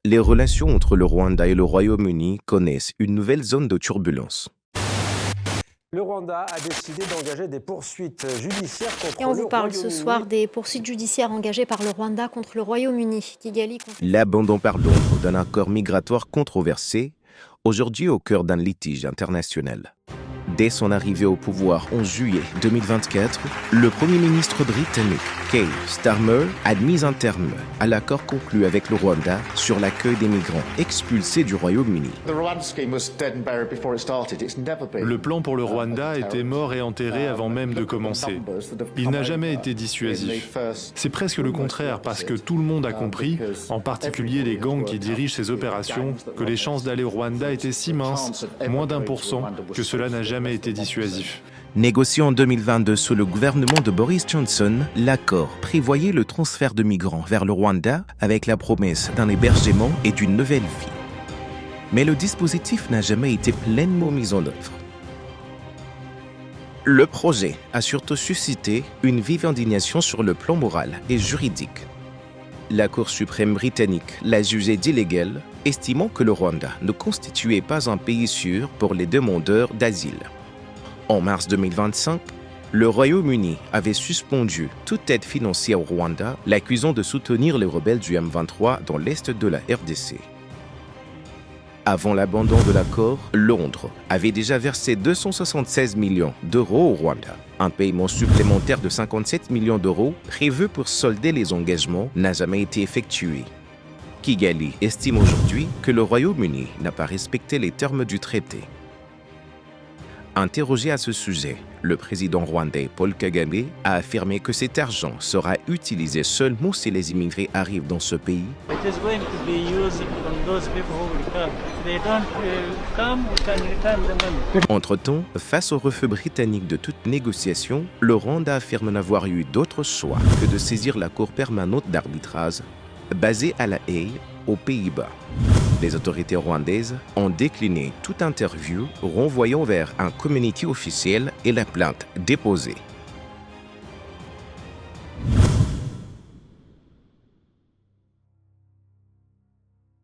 Les relations entre le Rwanda et le Royaume-Uni connaissent une nouvelle zone de turbulence. Le Rwanda a décidé d'engager des poursuites judiciaires contre le Royaume-Uni. Et on vous parle ce soir des poursuites judiciaires engagées par le Rwanda contre le Royaume-Uni. Kigali L'abandon par Londres d'un accord migratoire controversé, aujourd'hui au cœur d'un litige international. Dès son arrivée au pouvoir en juillet 2024, le Premier ministre britannique Keir Starmer a mis un terme à l'accord conclu avec le Rwanda sur l'accueil des migrants expulsés du Royaume-Uni. Le plan pour le Rwanda était mort et enterré avant même de commencer. Il n'a jamais été dissuasif. C'est presque le contraire parce que tout le monde a compris, en particulier les gangs qui dirigent ces opérations, que les chances d'aller au Rwanda étaient si minces, moins d'1%, que cela n'a jamais été dissuasif. Négocié en 2022 sous le gouvernement de Boris Johnson, l'accord prévoyait le transfert de migrants vers le Rwanda avec la promesse d'un hébergement et d'une nouvelle vie. Mais le dispositif n'a jamais été pleinement mis en œuvre. Le projet a surtout suscité une vive indignation sur le plan moral et juridique. La Cour suprême britannique l'a jugé illégal, estimant que le Rwanda ne constituait pas un pays sûr pour les demandeurs d'asile. En mars 2025, le Royaume-Uni avait suspendu toute aide financière au Rwanda, l'accusant de soutenir les rebelles du M23 dans l'est de la RDC. Avant l'abandon de l'accord, Londres avait déjà versé 276 millions d'euros au Rwanda. Un paiement supplémentaire de 57 millions d'euros prévu pour solder les engagements n'a jamais été effectué. Kigali estime aujourd'hui que le Royaume-Uni n'a pas respecté les termes du traité. Interrogé à ce sujet, le président rwandais Paul Kagame a affirmé que cet argent sera utilisé seulement si les immigrés arrivent dans ce pays. Entre-temps, face au refus britannique de toute négociation, le Rwanda affirme n'avoir eu d'autre choix que de saisir la Cour permanente d'arbitrage basée à La Haye, aux Pays-Bas. Les autorités rwandaises ont décliné toute interview renvoyant vers un communiqué officiel et la plainte déposée.